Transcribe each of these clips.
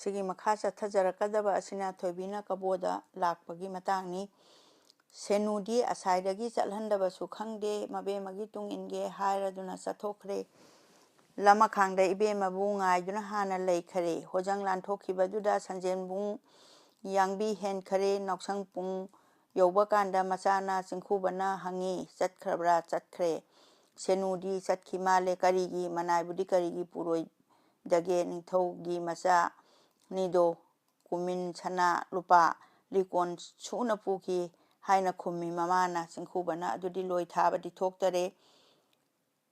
Sigi makha chathajarakadaba asina thoibina Kabo Da Lakpagi matangni senudi asaidagi chathandaba su khangde mabe magi tung inge hairaduna chathokre lama khangda ibe mabu ngaiduna hana leikhare hojang lanthokhibaduda sanjenbung yangbi hen khare noksang pung yoba kanda machana chingkhubana hangi chatkrabra chatkre senudi chatkhi male karigi manaibudi karigi puroi dage ningthaugi macha nido kumin chana lupa likon suna puki haina khumi mamana chingkhubana adudi loi thabadi thoktare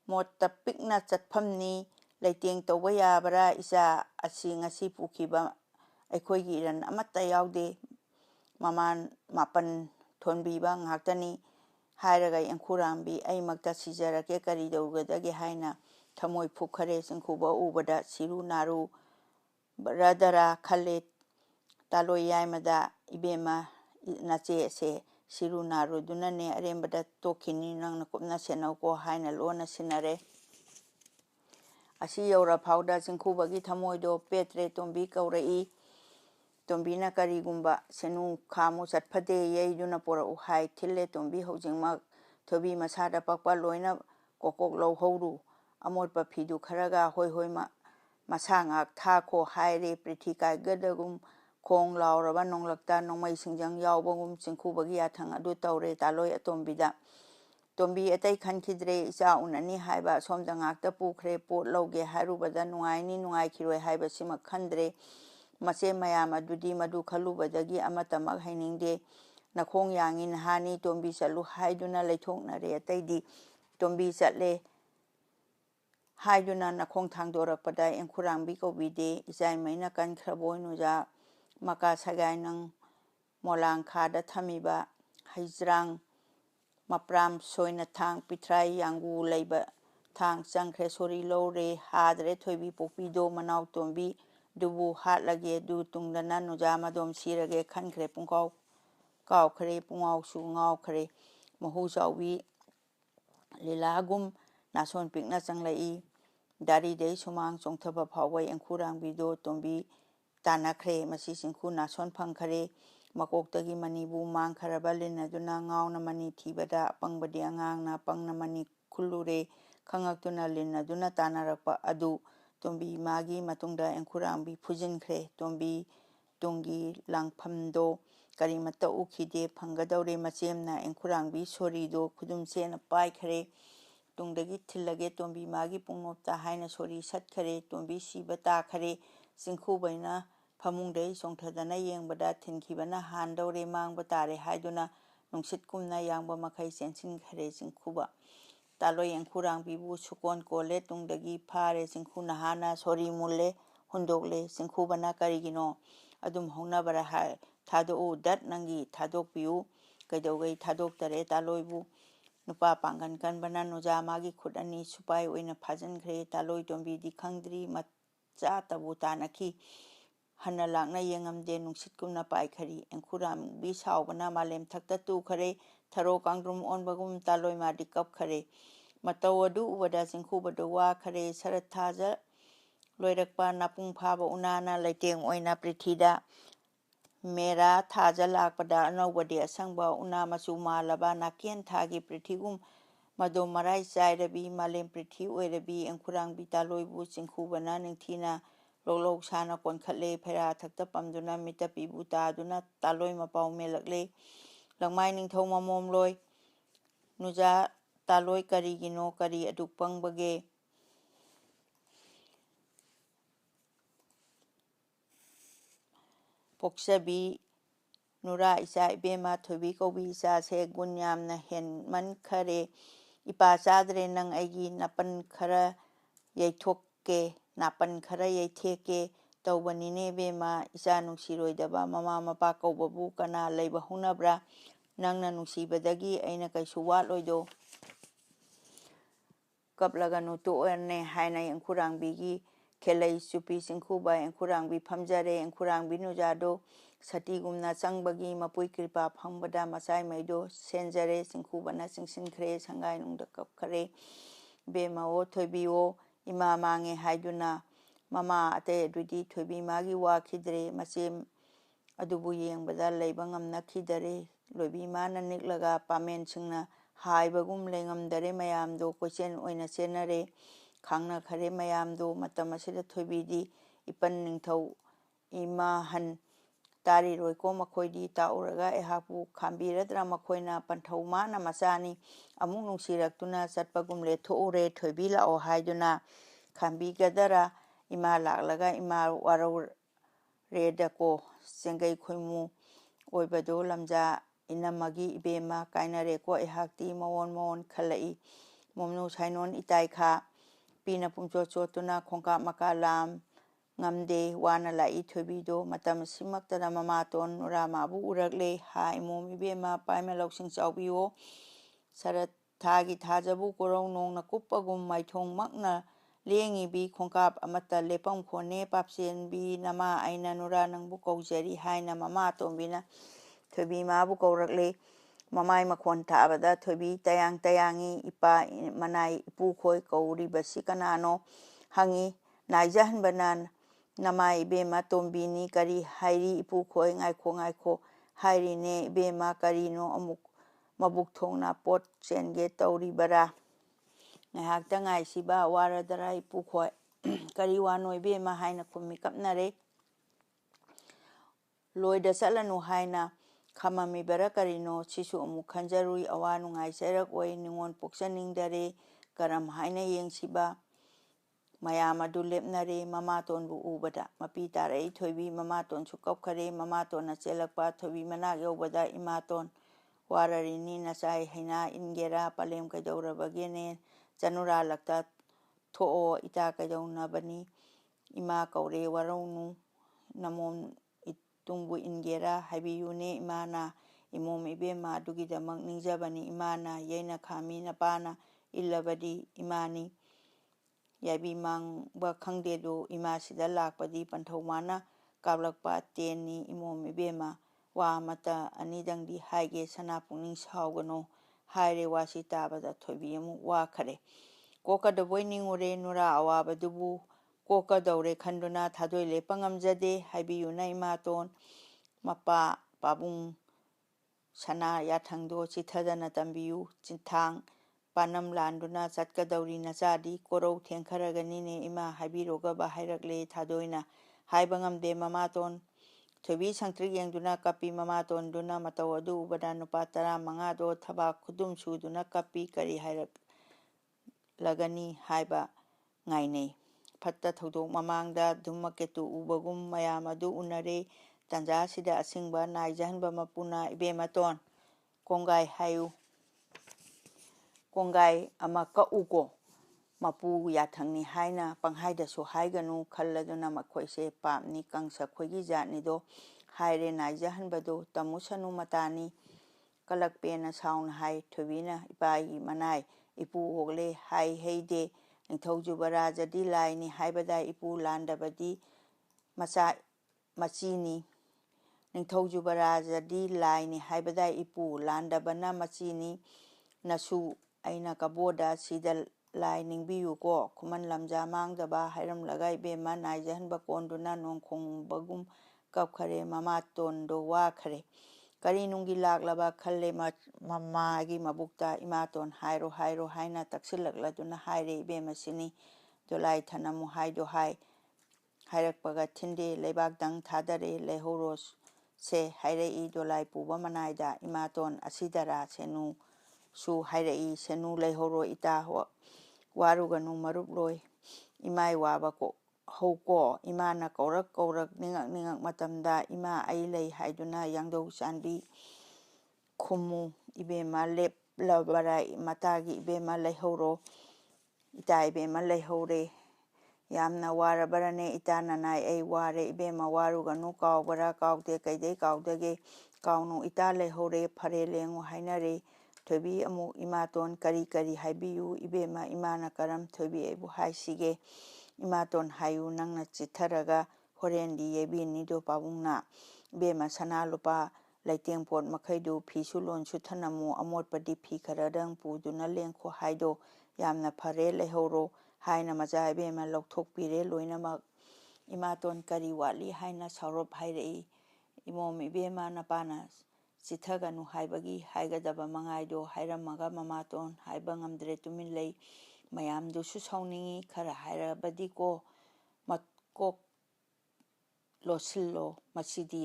motta pikna chatphamni leiteng toba yabara isa asi ngasi pukiba aikhoigi iran amatta yaude maman mapan thonbiba ngaktani hairaga engkhurambi aimakta sijarake kari dawgadage haina thamoi phukhare chingkhuba ubada siru naru radara khale taloi yaimada ibema nache se siru naru dunane arembada tokhini nangna kupna senauko haina lona sinare asi yaura phauda chingkhubagi thamoido petre tombi kaurai tombina karigumba senu khamu chatphade yeiduna pora uhai thille tombi hojingma thobi masada pakpa loina kokok lohhoru amotpa phidu kharaga hoi masanga thakho haire prithika gadagum khong lauraba nonglakta nongmai singjang yaubagum chingkhubagi athang adu taure taloi atombida tombi atai khankidre isa unani haiba somda ngakta pukhre pot loge harubada nungaini nungai khiroi haiba sima khandre mache mayam adudi madu khalubadagi amatamak hainingde nakhong yangi nahani tombi chalu haiduna leithoknare ataidi tombi chatle haiduna nakhong thangdorakpada engkhurangbi kobide isai maina kankhraboy nuja maka sagai nang molang khada thamiba haijrang mapram soina thang pitrai yangu leiba thang changkhre sori lore hadre thoibi pokpido manaw tombi dubu hatlage du tungdana nuja madom sirage khankhre pungkaw kawkhre pungaw su ngawkhre mahu chawbi lilagum nason pikna changlai dari dei sumang chongthaba phawai engkhurangbido tombi tanakhre masi singkhu nason phangkhare makoktagi manibu mangkharaba linaduna ngawna mani thibada apangbadi angangna pangna mani khulure khangaktuna linaduna tanarakpa adu tombi magi matungda engkhurangbi phujinkhre tombi tungi langphamdo karimata ukhide phangadaure machemna engkhurangbi sorido khudumchena paikhare tungdagi thillage tombi magi pungnopta haina sori satkhare tombi siba takhare chingkhubaina phamungdei chongthadana yengbada thinkhibana handaure mangba tare haiduna nungsit kumna yangba makhai chensinkhare chingkhuba taloi engkhurangbibu sukon kole tungdagi phare chingkhuna hana sori mulle hundokle chingkhubana karigino adum hongnabara hai thado dat nangi thadokpiu kaidogei thadoktare taloibu nupa pangan kanbana nuja magi khudani supai oina phajankhre taloi tombi di khangdri macha tabu tanakhi hana lakna yengamde nungsitkumna paikhari engkhuram bi saubana malem thakta tu khare tharo kangdrum onbagum taloi madi kapkhare matawadu ubada chingkhubado wa khare sarathaja loirakpa napung phaba unana leiteng oina prithida mera thaja lakpada anawbadi asangba una machu malaba naken thagi prithigum madom marai chairabi malem prithi oirabi engkhurangbi taloibu chingkhubana ningthina loglog sana konkhatle phera thakta pamduna mitapibu taduna taloi mapau melakle langmai ningthau mamom loi nuja taloi karigino kari aduk pangbage poksabi nura isa ibema thoibi kobi isa se gunyamna hen man khare ipa chadre nang aigi napan khara yaithokke napan khara yaitheke tawbanine bema isa nungsiroidaba mama mapa kawbabu kana leiba hunabra nangna nungsibadagi aina kaisu watloido kaplaga nutu erne haina engkhurangbigi khelai chupi singkhuba engkhurangbi phamjare engkhurangbi nujado satigumna changbagi mapui kripa phangbada machai maido senjare singkhubana singsinkhre sangai nungda kapkhare bema o thoibio ima mange haiduna Mama ate adudi Thoibi magi wakhidre machem adubu yengbada leiba ngamnakidare loibi mana niklaga pamen singna haibagum lengamdare mayamdo kochen oina chenare khangna khare mayamdo matam asida Thoibi di ipan ningthau ima han tari roiko makoidi tauraga ehapu khambiradra makoina panthau mana machani amung nungsirak-tuna chatpagum le thoure Thoibi lao haiduna khambi gadara ima laklaga ima warau redako sengai khoimu oibado lamja inamagi ibema kainare ko ehakti mawon khalai momnu sainon itai kha pina pungcho chotuna khongka makalam ngamde wana lai Thoibi do matam simaktana mamaton nuramabu urakle ha imom ibema paima loksing chawbiyo sarat thagi thajabu korong nong na kuppagum maithong makna lengi bi khongkap amata lepam khone papsen bi nama aina nura nangbu kaujari haina mama tombina Thoibi mabu kaurakle mamai makhon thabada Thoibi tayangi ipa manai ipu khoi kauri basi kanano hangi naijahan banan nama ibema tombini kari hairi ipu khoi ngaikho hairi ne ibema kari no amuk mabuk thongna pot chenge tauri bara ngahakta ngai siba waradara ipu khoi kari wano ibema haina khumi kapnare loida salanu haina khamami bara karino sisu amuk khanjarui awanu ngai serak oi ningon poksaningdare karam haina yengsiba mayam adu lepnare mamatonbu ubada mapi tarai Thoibi mamaton su kapkhare mamaton na chelakpa Thoibi manak yobada imaton wararini nasai haina ingera palem kaidaurabagene chanura lakta tho ita kaidaunabani ima kaure waraunu namom itungbu ingera habiyune imana imom ibema dugidamak ningjabani imana yaina khami napana illabadi imani yabi mangba khangdedo ima sida lakpadi panthau mana kablakpa teni imom ibema wa mata anidangdi haige sana pungning saugano haire wasi tabada Thoibi amu wa khare koka doboi ningure nura awabadubu koka daure khanduna thadoi lepangamjade habiyuna imaton mapa pabung sana yathangdo chithadana tambiyu chinthang panam landuna chatkadauri nachadi korau thengkharaganine ima habiroga ba hairakle thadoina haibangamde mamaton Thoibi sangtrik yengduna kapi mamaton duna matau adu ubada nupa 15 do thaba khudum suduna kapi kari hairak lagani haiba ngainei phatta thodok mamangda dhummaketu ubagum mayam adu unare tanja sida asingba naijahanba mapuna ibematon kongai hayu kongai ama ka uko mapu yathangni haina panghaida so haiganu khalladuna makhoise pamni kangsa khoigi jatni do haire naijahanbado tamusanu matani kalakpena sauna hai Thoibina ipai manai ipu ogle hai heide ningthaujuba rajadi laini haibada ipu landabadi macha machini ningthaujuba rajadi laini haibada ipu landabana machini nasu aina kaboda sida lai ningbiyu ko khuman lamja mangdaba hairamlaga ibema naijahanba konduna nongkhongbagum kapkhare mamaton do wa khare kari nungi laklaba khalle mamagi mabukta imaton hairo haina taksilakladuna haire ibema sini dolai thanamu haido hai hairakpaga thinde leibakdang thadare lehoros se hairei dolai puba manaida imaton asidara senu su hairei senu lehoro ita waruganu marukloi imai waba ko hauko imana kaurak ningak matamda ima ai lei haiduna yangdau chanbi khumu ibema lep labara matagi ibema lehoro ita ibema lehore yamna warabarane itana nai ai ware ibema waruganu kawbara kawde kaidei kawdage kawnu ita lehore phare lengu hainare Thoibi amu imaton kari haibiyu ibema imana karam Thoibi aibu haisige imaton hayu nangna chitharaga horendi yebini do pabungna ibema sana lupa laitengpot makhaidu phisulon suthanamu amotpadi phi kharadang puduna lengkho haido yamna phare lehoro haina maja ibema lokthokpire loinamak Imaton kari watli haina Saroj hairei imom ibema napana chithaganu haibagi haigadaba mangaido hairamaga mamaton haiba ngamdre tumin lei mayamdusu sauningi khara hairabadi ko matkok losillo masidi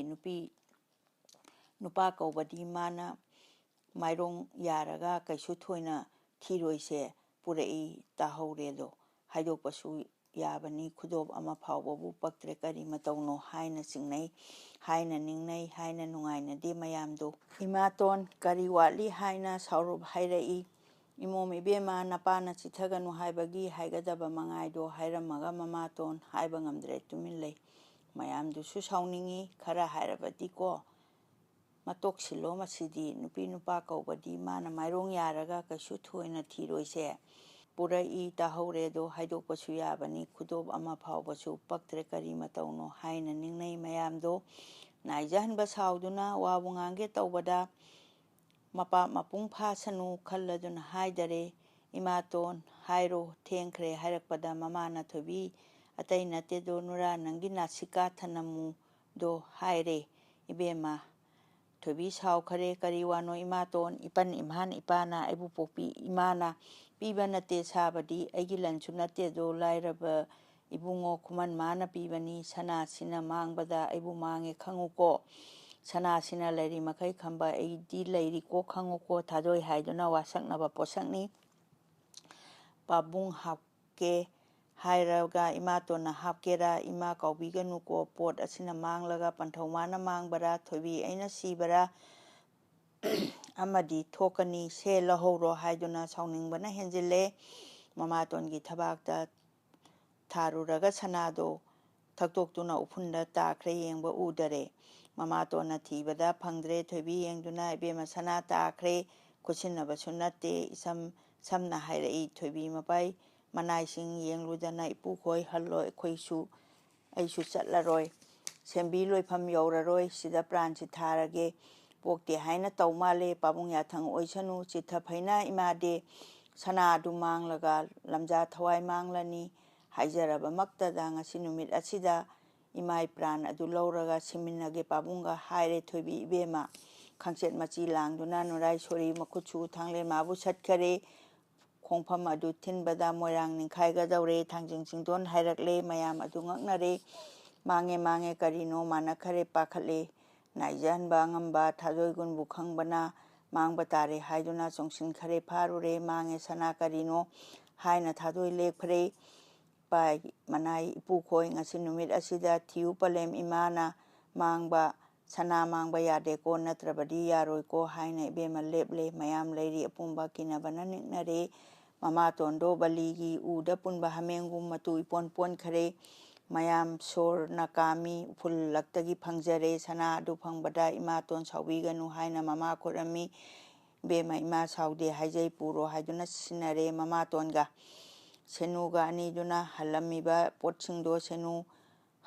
nupa kaubadi mana mairong yaraga kaisu thoina thiroise purei tahauredo haidokpasu yabani khudob ama phawbabu paktre kari matauno haina singnai haina ningnai haina nungaina de mayamdo imaton kari watli haina Saroj hairei imom ibema napana chithaganu haibagi haigadaba mangaido hairamaga mamaton haiba ngamdre tumin lei mayamdusu sauningi khara hairabadi ko matok silo masidi nupa kaubadi mana mairong yaraga kaisu thoina thiroise purai tahauredo haidokpasu yabani khudob ama phawbasu paktre kari matauno haina ningnai mayamdo naijahanba sauduna wabungange taubada mapa mapung phasanu khalladuna haidare imaton hairo thengkhre hairakpada mamana thobi atai natedo nura nangi nasika thanamu do haire ibema thobi saw khare kari wano imaton ipan imhan ipana aibu pokpi imana piba nate sabadi aigi lanchu nate do lairaba ibungo khuman mana pibani sana sina mangbada aibu mange khanguko sana sina lairi makai khamba aidi lairi ko khanguko thadoi haiduna wasaknaba posakni pabung hapke hairaga imatona hapkera ima kaubiganu ko pot asina manglaga panthomana mangbara thobi aina sibara amadi thokani se lahoro haiduna sauningbana henjile mamatongi thabakta tharuraga sanado thaktoktuna uphunda takhre yengba udare mamatona thibada phangdre thobi yengduna ibema sana takhre khusinaba sunate samna hairei thobi mapai manaising yengludana ipukhoi halloi khoisu aisu chatlaroi sembi loifam yauraroi sida pranchi tharage pokte haina taumale pabung yathang oisanu chitha phaina imade sana adu manglaga lamja thawai manglani haijaraba maktada ngasi numit asida imai pran adu lauraga siminage pabunga haire thobi ibema khangchet machi langduna nurai sori makhuchu thangle mabu satkare khongpham adu thinbada moirang ningkhaiga daure thangjing singdon hairakle mayam adu ngaknare mange karino mana khare pakhatle naijanba ngamba thadoi gunbu khangbana mangba tare haiduna chongsin khare pharure mange sana karino haina thadoi lekphre pai manai ipukhoi ngasi numit asida thiu palem imana mangba sana mangba yade ko natrabadi yaroi ko haina ibema leple mayam leiri apumba kinabana niknare mama tondo baligi uda punba hamengum matu ipon khare mayam sor nakami phul laktagi phangjare sana adu phangbada imaton sawiganu haina mama khorami bema ima saude haijai puro haiduna sinare mama tonga senuga ani duna halamiba potsingdo senu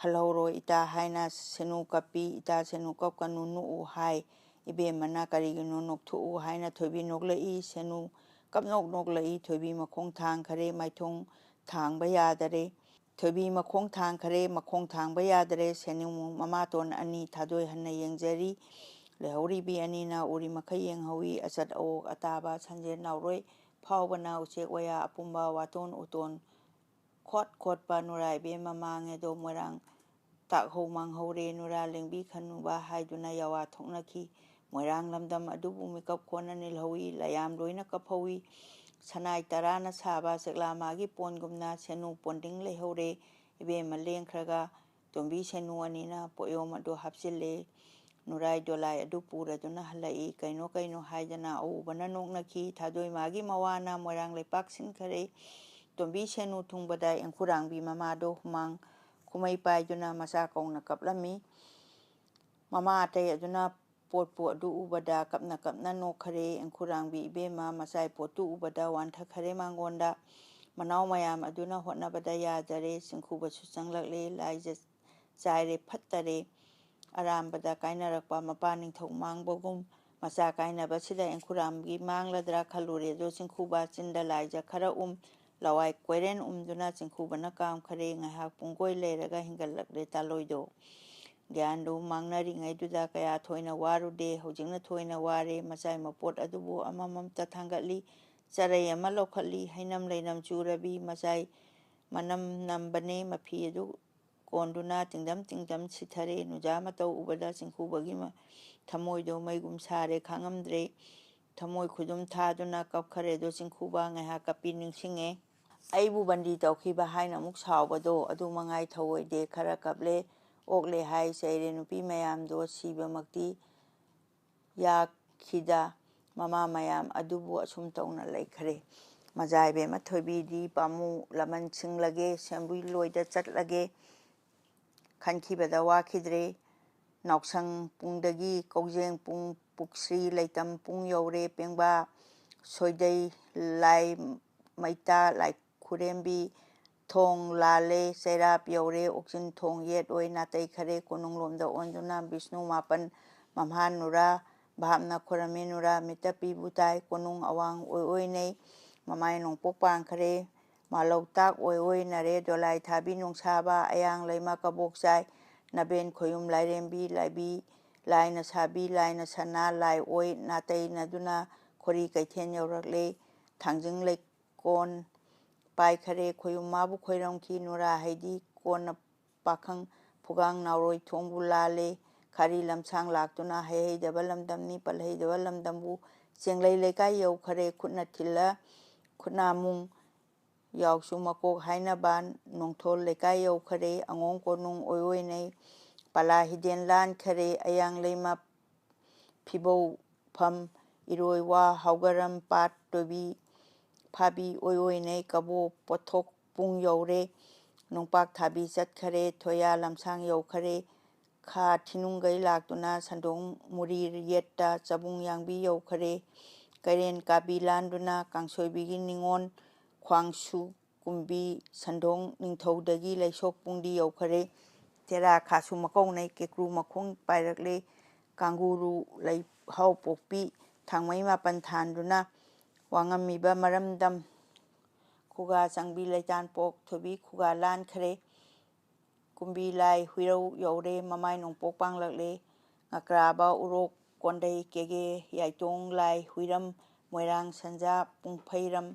halhoro ita haina senu kapi ita senu kapkanu nu hai ibe mana karigino nokthu haina thobi noglai senu kapnok noglai thobi makhong thang khare maithong thangba yadare thobi makhong thang khare makhong thangba yadare senu mamaton ani thadoi hanna yengjari lehori bi ani na uri makhai yenghawi asat o ataba sanje nauroi phawbana uchek waya apumba waton uton khot pa nurai be mamange do morang tak ho mang hore nura lengbi khanuba haiduna yawa thoknaki moirang lamdam adubu mikap khona nilhawi layam loina kaphawi sanai tarana saba sekla magi pongumna senu ponding lehore ibe maleng khraga tombi senu anina poyom adu hapsile nurai dolai adu pura duna halai kaino haidana au bana noknaki thadoi magi mawana moirang lepak sin khare tombi senu thungbada engkurang bi mamado humang kumai pai duna masa kauna kaplami mama atai aduna potpu adu ubada kapna no khare engkurang bi ibema masai potu ubada wantha khare mangonda manaw mayam aduna hotna bada yadare singkhuba su changlakle laija chaire phattare arambada kainarakpa mapaning thok mangbogum masa kaina basida engkuram gi mangladra khalure do singkhuba chinda laija khara lawai koiren umduna chingkhubana kam khare ngahak pungkoi leiraga hingalakle taloido gyandu mangnari ngaiduda kaya thoina warude hojingna thoina ware machai mapot adubu amamamta thangatli charai ama lokhatli hainam leinam churabi machai manam nambane mafi adu konduna tingdam sithare nuja matau ubada chingkhubagi thamoido maigum sare khangamdre thamoi khudum thaduna kapkhare do chingkhuba ngahak kapi ningsinge aibu bandi tawkhiba haina amuk sawbado adu mangai thawoide khara kaple okle hai saire nupi mayam do siba makti yakhida mama mayam adubu asum tawna laikhare majai be mathoibi di pamu laman singlage sembui loida chatlage khankhibada wakhidre nausang pungdagi kaujeng pung puksri leitam pung yore pengba soidai lai maita lai khurembi thong lale serap yore oksin thong yet oi natai khare konunglomda onduna Vishnu mapan mamhanura bhamna khuramenura mitapi butai konung awang oi nei mamai nongpok pang khare malau tak oi nare dolai thabi nungsaba ayang leima kabok chai naben khoyum lairembi laibi laina sabi laina sana lai oi natai naduna khori kaithen yorakle thangjing lekon pai khare khoyum mabu khoiram ki nura haidi kona pakhang phugang nauroi thongbu lale khari lamsang laktuna hei daba lamdamni palhei daba lamdambu chenglei lekai yau khare khutna thilla khutna mung yausu makok haina ban nongthol lekai yau khare angong konung oi nei pala hiden lan khare ayang leima phibou pham iroi wa haugaram pat tobi phabi oi nei kabo pothok pung yore nongpak thabi chat khare thoya lamsang yau khare kha thinunggai laktuna sandong muri yetta chabung yangbi yau khare karen kabi landuna kangsoibi gi ningon khwangsu kumbi sandong ningthodagi laisok pungdi yau khare tera khasu makau nei kekru makhong pairakle kanguru lai hau pokpi thangmai mapan thanduna wangamiba maramdam khuga changbi laitan pok thobi khuga lan khare kumbi lai huirau yore mamai nongpok panglakle ngakraba urok kondai kege yaitong lai huiram moirang sanja pungphairam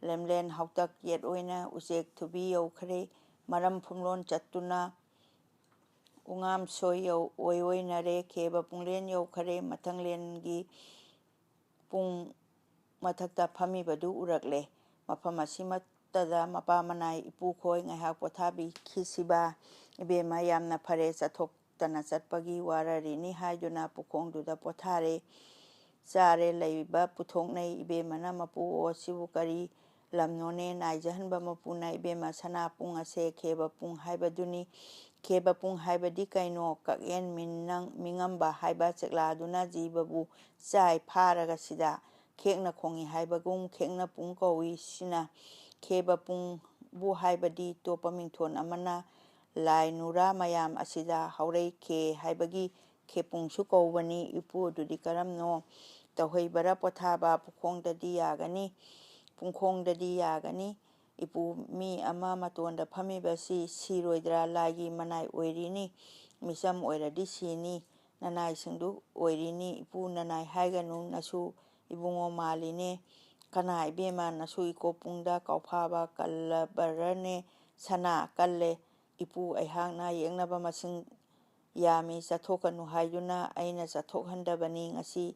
lemlen hautak yet oina ujek thubi yau khare maram phumlon chattuna ungam soi yau oi nare kheba punglen yau khare mathanglengi pung mathakta phamibadu urakle mafam asimatada mapa manai ipu khoi ngahak pothabi khisiba ibema yamna phare chathoktana chatpagi wararini haiduna pukhongduda pothare chare leiba puthoknai ibemana mapu osibu kari lamnone naijahanba mapuna ibema sana pung ase kheba pung haibaduni kheba pung haibadi kaino kaken mingamba haiba chekladuna jibabu chai pharaga sida khekna khongi haibagum khekna pung kawi sina kheba pung bu haibadi topa mingthon amana lai nura mayam asida haurei khe haibagi khepung su kawbani ipu dudi karamno tawheibara pothaba pukhongdadi yagani pungkhongdadi yagani ipu mi ama matonda phamibasi siroidra lagi manai oirini misam oiradi sini nanai singdu oirini ipu nanai haiganu nasu ibungo maline kana ibema nasu ikopungda kaufaba kallabarane sana kalle ipu aihangna yengnaba masing yami chathokanu haiduna aina chathokhandabani ngasi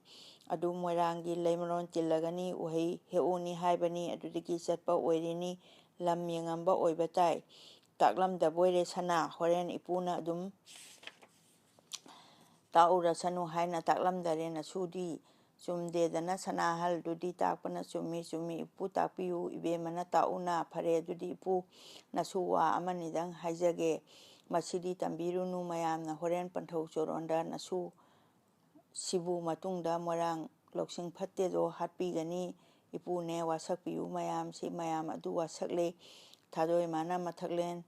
adu moirangi leimaron tilagani uhei heuni haibani adudiki chatpa oirini lam yengamba oibatai taklamda boire sana horen ipuna adum taura sanu haina taklamdare na sudi chumdedana sana hal dudi takpana chumi ipu takpiu ibemana tauna phare dudi ipu nasuwa amanidang haijage masidi tambirunu mayamna horen panthau choronda nasu sibu matungda morang loksing phattedo hatpigani ipune wasakpiu mayam si mayam adu wasakle thadoi mana mathaklen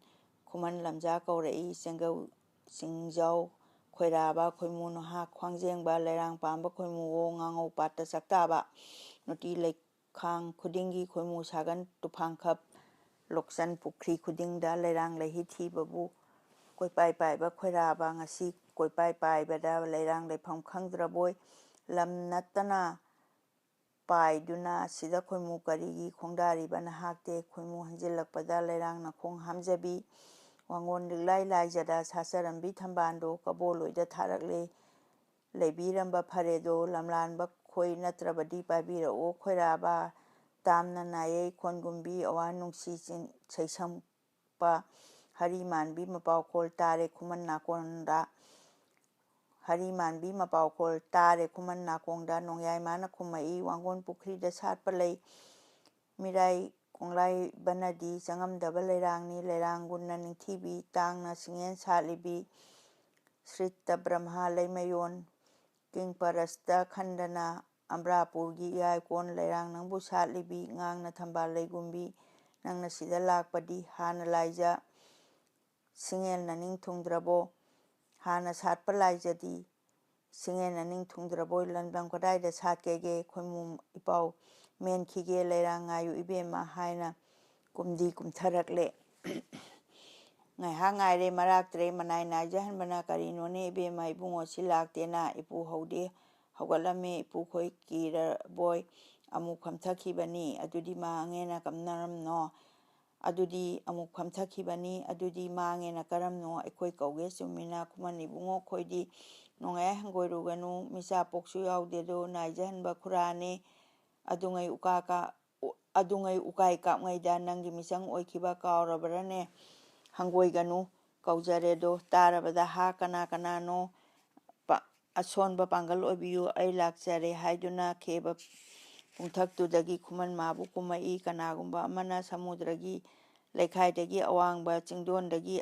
khuman lamja kaurei chengau singjau khoiraba khoimuno ha khwangjengba lerang pamba khoimuo ngangau patta saktaba noti lekhang khudingi khoimu sagan tufang khap loksan pukri khudingda leirang lehi thibabu koipai paiba khoiraba ngasi koipai paibada leirang lepham khangdraboi lam natana paiduna sida khoimu karigi khongdari bana hakte khoimu hanjilakpada leirang na khong hamjabi wangon liglai laijada sasarambi thambando kaboloida tharakle leibiramba pharedo lamlanba khoi natrabadi pabira o khoiraba tamna naye khongumbi awa nungsi seisampa hari manbi mapau khol tare khuman nakonda hari manbi mapau khol tare khuman nakonda nongyai mana khumai wangon pukri da satpa lei mirai konglai banadi changamdaba leirangni leiranggunna ningthibi tangna singen satlibi srita brahma leimayon king parasta khandana ambrapurgi yaikon leirang nangbu satlibi ngangna thambal leigumbi nangna sida lakpadi hana laija singel na ningthungdrabo hana satpa laijadi singel na ningthungdrabo landam kadaida satkege khoimum ipau menkhige leirang ngayu ibema haina kumdi kumtharakle ngai ha ngaire maraktre manai naijahanbana karinone ibema ibungo silaktena ipu haude haugalame ipu khoi kira boy amu khamthakibani adudi ma angena kamnaramno adudi amu khamthakibani adudi ma angena karamno ekoi kauge sumina khumani bungo khoidi nongai hangoiruganu misa poksu yaudedo naijahanba khurane adungai ukai kapngaida nangi misang oikiba kaurabarane hangoiganu kaujaredo tarabada ha kana kanano asonba pangal obiyu ai lakjare haiduna kheba pungthaktudagi khuman mabu kumai kanagumba amana samudragi lekhaidagi awangba chingdondagi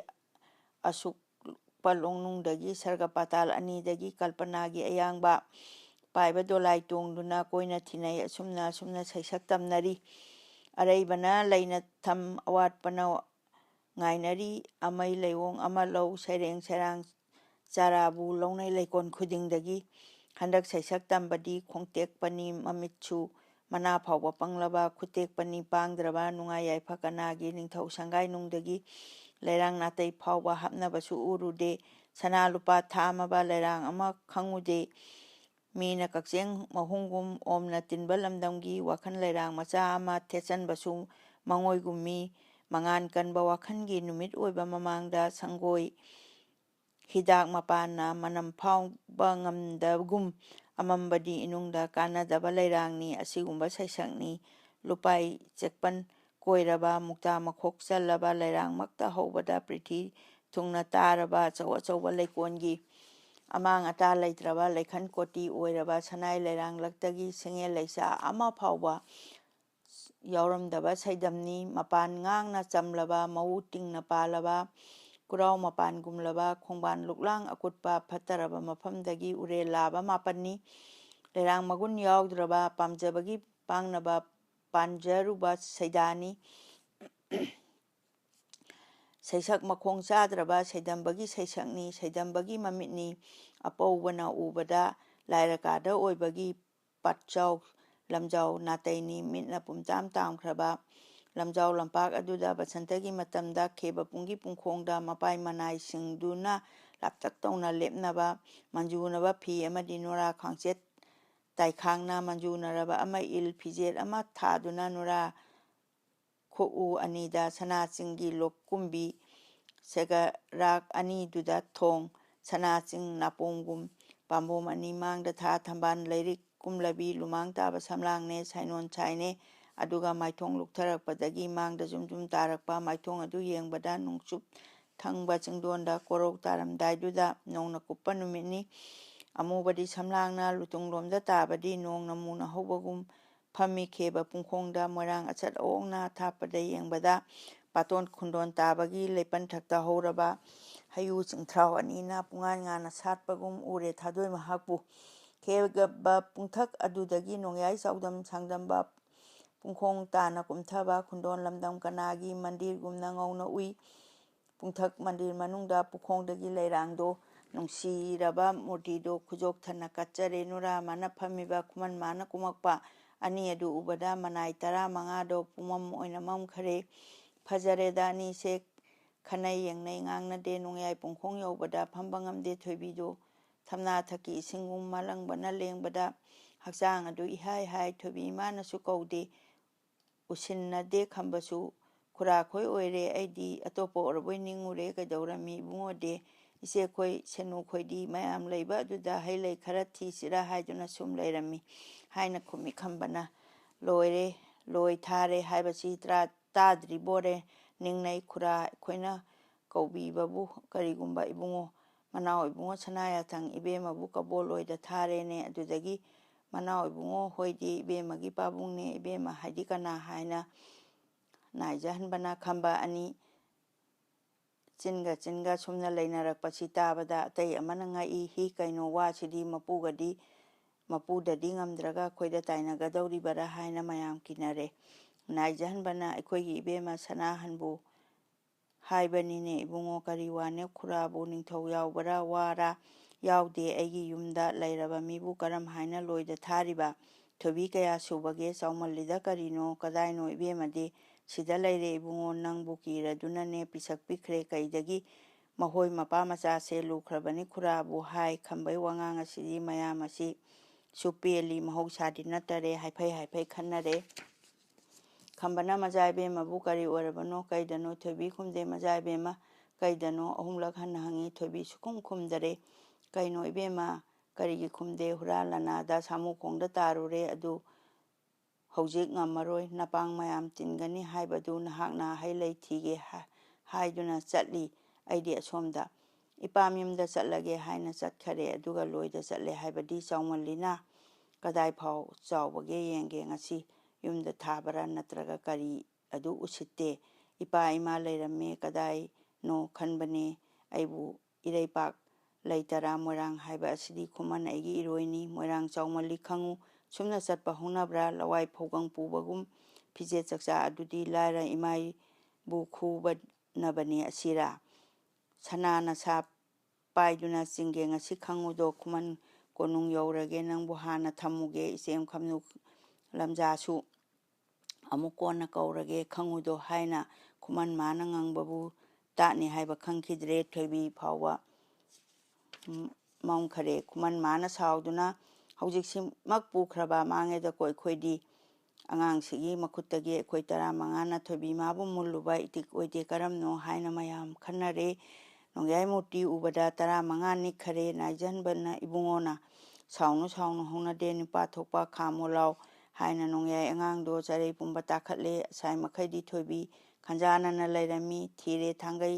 asuk palongnungdagi sarga patal anidagi kalpanagi ayangba paiba dolai tongduna koina thinai asumna saisak tamnari areibana leina tham awatpana ngainari amai leiwong amalau sereng serang charabu longnai leikon khudingdagi handak saisak tambadi khongtek pani mamitsu mana phawba panglaba khutek pani pangdraba nungai yaifa kanagi ningthau sangai nungdagi leirang natai phawba hapnabasu urude sana lupa thamaba leirang ama khangude mina kakjeng mahungum omna tinba lamdamgi wakhan leirang macha ama thechanbasu mangoigummi mangan kanba wakhangi numit oiba mamangda sangoi hidak mapana manam phawba ngamdagum amambadi inungda kanadaba leirangni asigumba saisakni lupai chekpan koiraba mukta makhok challaba leirang makta hobada prithi thungna taraba chawa leikongi amang ata leitraba leikhan koti oiraba sanai leirang laktagi singel leisa ama phawba yauramdaba saidamni mapan ngangna chamlaba mau tingna palaba kurau mapan gumlaba khongban luklang akutpa phataraba mafamdagi urel laba mapanni leirang magun yaudraba pamjabagi pangnaba panjaruba saidani saisak makhong chadraba saidambagi saisakni saidambagi mamitni apaubana ubada lairakada oibagi patchau lamjau nataini mitna pumtam tamkhraba lamjau lampak aduda basantagi matamda kheba punggi pungkhongda mapai manai singduna laptak tawna lepnaba manjunaba phi amadi nora khangchet taikhangna manjunaraba ama il phijet ama thaduna nora khou anida sanachinggi lokkumbi sega rak ani duda thong sanaching napongum pambom ani mangda tha thamban leirik kumlabi lumang taba samlangne sainon chaine aduga maithong luktarakpadagi mangda jumjum tarakpa maithong adu yengbada nungchup thangba chingdonda korok taramdaiduda nongna kuppa numitni amubadi samlangna lutunglomda tabadi nongna muna hobagum phami kheba pungkhongda moirang achat awongna thapada yengbada paton khundon tabagi leipan thakta horaba hayu chingthrau anina pungan ngana satpagum ure thadoi mahakpu kheba pungthak adudagi nongyai chaudam sangdamba pungkhong tana kumthaba khundon lamdam kanagi mandir gumna ngauna ui pungthak mandir manungda pukhongdagi leirangdo nungsiraba murtido khujok thana katchare nura mana phamiba khuman mana kumakpa ani adu ubada manai 15 do pumam oinamam khare ꯐꯖꯔꯦꯗ ꯑꯅꯤꯁꯦ ꯈꯟꯅꯩ ꯌꯦꯡꯅꯩ ꯉꯥꯡꯅꯗꯦ ꯅꯣꯡꯌꯥꯏ ꯄꯨꯡꯈꯣꯡ ꯌꯧꯕꯗ ꯐꯝꯕ ꯉꯝꯗꯦ ꯊꯣꯏꯕꯤꯗꯨ ꯊꯝꯅꯥ ꯊꯛꯀꯤ ꯏꯁꯤꯡꯒꯨꯝ ꯃꯥꯂꯪꯕꯅ ꯂꯦꯡꯕꯗ ꯍꯛꯆꯥꯡ ꯑꯗꯨ ꯏꯍꯥꯏ ꯍꯥꯏ ꯊꯣꯏꯕꯤ ꯏꯃꯥꯅꯁꯨ ꯀꯧꯗꯦ ꯎꯁꯤꯟꯅꯗꯦ ꯈꯝꯕꯁꯨ ꯈꯨꯔꯥꯈꯣꯏ ꯑꯣꯏꯔꯦ ꯑꯩꯗꯤ ꯑꯇꯣꯞꯄ ꯑꯣꯏꯔꯕꯣꯏ ꯅꯤꯡꯉꯨꯔꯦ ꯀꯩꯗꯧꯔꯝꯃꯤ ꯏꯕꯨꯡꯉꯣꯗꯤ ꯏꯆꯦꯈꯣꯏ ꯁꯦꯅꯨꯈꯣꯏꯗꯤ ꯃꯌꯥꯝ ꯂꯩꯕ ꯑꯗꯨꯗ ꯍꯩ ꯂꯩ ꯈꯔ ꯊꯤꯁꯤꯔꯥ ꯍꯥꯏꯗꯨꯅ ꯁꯨꯝ ꯂꯩꯔꯝꯃꯤ ꯍꯥꯏꯅ ꯈꯨꯝꯃꯤ ꯈꯝꯕꯅ ꯂꯣꯏꯔꯦ ꯂꯣꯏ ꯊꯥꯔꯦ ꯍꯥꯏꯕꯁꯤ ꯇꯥꯗ꯭ꯔꯤꯕꯣꯔꯦ ꯅꯤꯡꯅꯩ ꯈꯨꯔꯥ ꯑꯩꯈꯣꯏꯅ ꯀꯧꯕꯤꯕꯕꯨ ꯀꯔꯤꯒꯨꯝꯕ ꯏꯕꯨꯡꯉꯣ ꯃꯅꯥꯎ ꯏꯕꯨꯡꯉꯣ ꯁꯅꯥꯌꯥꯊꯪ ꯏꯕꯦꯝꯃꯕꯨ ꯀꯕꯣꯜꯂꯣꯏꯗ ꯊꯥꯔꯦꯅꯦ ꯑꯗꯨꯗꯒꯤ ꯃꯅꯥꯎ ꯏꯕꯨꯡꯉꯣ ꯍꯣꯏꯗꯤ ꯏꯕꯦꯝꯃꯒꯤ ꯄꯥꯕꯨꯡꯅꯦ ꯏꯕꯦꯝꯃ ꯍꯥꯏꯗꯤ ꯀꯅꯥ ꯍꯥꯏꯅ ꯅꯥꯏꯖꯍꯟꯕꯅ ꯈꯝꯕ ꯑꯅꯤ ꯆꯤꯟꯒ ꯁꯨꯝꯅ ꯂꯩꯅꯔꯛꯄꯁꯤ ꯇꯥꯕꯗ ꯑꯇꯩ ꯑꯃꯅ ꯉꯛꯏ ꯍꯤ ꯀꯩꯅꯣ ꯋꯥꯁꯤꯗꯤ ꯃꯄꯨꯗꯗꯤ ꯉꯝꯗ꯭ꯔꯒ ꯑꯩꯈꯣꯏꯗ ꯇꯥꯏꯅꯒꯗꯧꯔꯤꯕꯔꯥ ꯍꯥꯏꯅ ꯃꯌꯥꯝ ꯀꯤꯅꯔꯦ ꯅꯥꯏꯖꯍꯟꯕꯅ ꯑꯩꯈꯣꯏꯒꯤ ꯏꯕꯦꯝꯃ ꯁꯅꯥꯍꯟꯕꯨ ꯍꯥꯏꯕꯅꯤꯅꯦ ꯏꯕꯨꯡꯉꯣ ꯀꯔꯤ ꯋꯥꯅꯦ ꯈꯨꯔꯥꯕꯨ ꯅꯤꯡꯊꯧ ꯌꯥꯎꯕꯔꯥ ꯋꯥꯔꯥ ꯌꯥꯎꯗꯦ ꯑꯩꯒꯤ ꯌꯨꯝꯗ ꯂꯩꯔꯕ ꯃꯤꯕꯨ ꯀꯔꯝ ꯍꯥꯏꯅ ꯂꯣꯏꯗ ꯊꯥꯔꯤꯕ ꯊꯣꯏꯕꯤ ꯀꯌꯥ ꯁꯨꯕꯒꯦ ꯆꯥꯎꯃꯜꯂꯤꯗ ꯀꯔꯤꯅꯣ ꯀꯗꯥꯏꯅꯣ ꯏꯕꯦꯝꯃꯗꯤ ꯁꯤꯗ ꯂꯩꯔꯦ ꯏꯕꯨꯡꯉꯣ ꯅꯪꯕꯨ ꯀꯤꯔꯗꯨꯅꯅꯦ ꯄꯤꯁꯛ ꯄꯤꯛꯈ꯭ꯔꯦ ꯀꯩꯗꯒꯤ ꯃꯍꯣꯏ ꯃꯄꯥ ꯃꯆꯥꯁꯦ ꯂꯨꯈ꯭ꯔꯕꯅꯤ ꯈꯨꯔꯥꯕꯨ ꯍꯥꯏ ꯈꯝꯕꯩ ꯋꯥꯉꯥꯡ ꯑꯁꯤꯗꯤ ꯃꯌꯥꯝ ꯑꯁꯤ ꯁꯨꯄꯦꯜꯂꯤ ꯃꯍꯧꯁꯥꯗꯤ ꯅꯠꯇꯔꯦ ꯍꯥꯏꯐꯩ ꯈꯟꯅꯔꯦ ꯈꯝꯕꯅ ꯃꯆꯥ ꯏꯕꯦꯝꯃꯕꯨ ꯀꯔꯤ ꯑꯣꯏꯔꯕꯅꯣ ꯀꯩꯗꯅꯣ ꯊꯣꯏꯕꯤ ꯈꯨꯝꯗꯦ ꯃꯆꯥ ꯏꯕꯦꯝꯃ ꯀꯩꯗꯅꯣ ꯑꯍꯨꯝꯂꯛ ꯍꯟꯅ ꯍꯪꯉꯤ ꯊꯣꯏꯕꯤ ꯁꯨꯈꯨꯝ ꯈꯨꯝꯗꯔꯦ ꯀꯩꯅꯣ ꯏꯕꯦꯝꯃ ꯀꯔꯤꯒꯤ ꯈꯨꯝꯗꯦ ꯍꯨꯔꯥꯟ ꯂꯅꯥꯗ ꯁꯥꯃꯨꯈꯣꯡꯗ ꯇꯥꯔꯨꯔꯦ ꯑꯗꯨ ꯍꯧꯖꯤꯛ ꯉꯝꯃꯔꯣꯏ ꯅꯄꯥꯡ ꯃꯌꯥꯝ ꯇꯤꯟꯒꯅꯤ ꯍꯥꯏꯕꯗꯨ ꯅꯍꯥꯛꯅ ꯍꯩ ꯂꯩ ꯊꯤꯒꯦ ꯍꯥꯏꯗꯨꯅ ꯆꯠꯂꯤ ꯑꯩꯗꯤ ꯑꯁꯣꯝꯗ ꯏꯄꯥꯝ ꯌꯨꯝꯗ ꯆꯠꯂꯒꯦ ꯍꯥꯏꯅ ꯆꯠꯈꯔꯦ ꯑꯗꯨꯒ ꯂꯣꯏꯗ ꯆꯠꯂꯦ ꯍꯥꯏꯕꯗꯤ ꯆꯥꯎꯃꯜꯂꯤꯅ ꯀꯗꯥꯏ ꯐꯥꯎ ꯆꯥꯎꯕꯒꯦ ꯌꯦꯡꯒꯦ ꯉꯁꯤ ꯌꯨꯝꯗ ꯊꯥꯕꯔꯥ ꯅꯠꯇ꯭ꯔꯒ ꯀꯔꯤ ꯑꯗꯨ ꯎꯁꯤꯠꯇꯦ ꯏꯄꯥ ꯏꯃꯥ ꯂꯩꯔꯝꯃꯦ ꯀꯗꯥꯏꯅꯣ ꯈꯟꯕꯅꯦ ꯑꯩꯕꯨ ꯏꯔꯩꯄꯥꯛ ꯂꯩꯇꯔꯥ ꯃꯣꯏꯔꯥꯡ ꯍꯥꯏꯕ ꯑꯁꯤꯗꯤ ꯈꯨꯃꯟ ꯑꯩꯒꯤ ꯏꯔꯣꯏꯅꯤ ꯃꯣꯏꯔꯥꯡ ꯆꯥꯎꯃꯜꯂꯤ ꯈꯪꯉꯨ ꯁꯨꯝꯅ ꯆꯠꯄ ꯍꯧꯅꯕ꯭ꯔꯥ ꯂꯋꯥꯏ ꯐꯧꯒꯪ ꯄꯨꯕꯒꯨꯝ ꯐꯤꯖꯦꯠ ꯆꯛꯆꯥ ꯑꯗꯨꯗꯤ ꯂꯥꯏꯔ ꯏꯃꯥꯏꯕꯨ ꯈꯨꯕꯅꯕꯅꯤ ꯑꯁꯤꯔꯥ ꯁꯅꯥ ꯅꯁꯥ ꯄꯥꯏꯗꯨꯅ ꯆꯤꯡꯒꯦ ꯉꯁꯤ ꯈꯪꯉꯨꯗꯣ ꯈꯨꯃꯟ ꯀꯣꯅꯨꯡ ꯌꯧꯔꯒꯦ ꯅꯪꯕꯨ ꯍꯥꯟꯅ ꯊꯝꯃꯨꯒꯦ ꯏꯆꯦꯝ ꯈꯝꯅꯨ ꯂꯝꯖꯥꯁꯨ ꯑꯃꯨꯛ ꯀꯣꯟꯅ ꯀꯧꯔꯒꯦ ꯈꯪꯉꯨꯗꯣ ꯍꯥꯏꯅ ꯈꯨꯃꯟ ꯃꯥꯅ ꯉꯪꯕꯕꯨ ꯇꯥꯠꯅꯤ ꯍꯥꯏꯕ ꯈꯪꯈꯤꯗ꯭ꯔꯦ ꯊꯣꯏꯕꯤ ꯐꯥꯎꯕ ꯃꯝꯈꯔꯦ ꯈꯨꯃꯟ ꯃꯥꯅ ꯁꯥꯎꯗꯨꯅ ꯍꯧꯖꯤꯛꯁꯤꯃꯛ ꯄꯨꯈ꯭ꯔꯕ ꯃꯥꯡꯉꯦꯗꯀꯣ ꯑꯩꯈꯣꯏꯗꯤ ꯑꯉꯥꯡꯁꯤꯒꯤ ꯃꯈꯨꯠꯇꯒꯤ ꯑꯩꯈꯣꯏ 15 ꯊꯣꯏꯕꯤ ꯃꯥꯕꯨ ꯃꯨꯜꯂꯨꯕ ꯏꯇꯤꯛ ꯑꯣꯏꯗꯦ ꯀꯔꯝꯅꯣ ꯍꯥꯏꯅ ꯃꯌꯥꯝ ꯈꯟꯅꯔꯦ ꯅꯣꯡꯌꯥꯏ ꯃꯨꯔꯇꯤ ꯎꯕꯗ 15 ꯅꯤꯛꯈꯔꯦ ꯅꯥꯏꯖꯍꯟꯕꯅ ꯏꯕꯨꯡꯉꯣꯅ ꯁꯥꯎꯅꯨ ꯍꯧꯅꯗꯦ ꯅꯨꯄꯥ ꯊꯣꯛꯄ ꯈꯥꯝꯃꯣ ꯂꯥꯎ ꯍꯥꯏꯅ ꯅꯣꯡꯌꯥꯏ ꯑꯉꯥꯡꯗꯣ ꯆꯔꯩ ꯄꯨꯝꯕ ꯇꯥꯈꯠꯂꯦ ꯑꯁꯥꯏ ꯃꯈꯩꯗꯤ ꯊꯣꯏꯕꯤ ꯈꯟꯖꯥꯟꯅꯅ ꯂꯩꯔꯝꯃꯤ ꯊꯤꯔꯦ ꯊꯥꯡꯒꯩ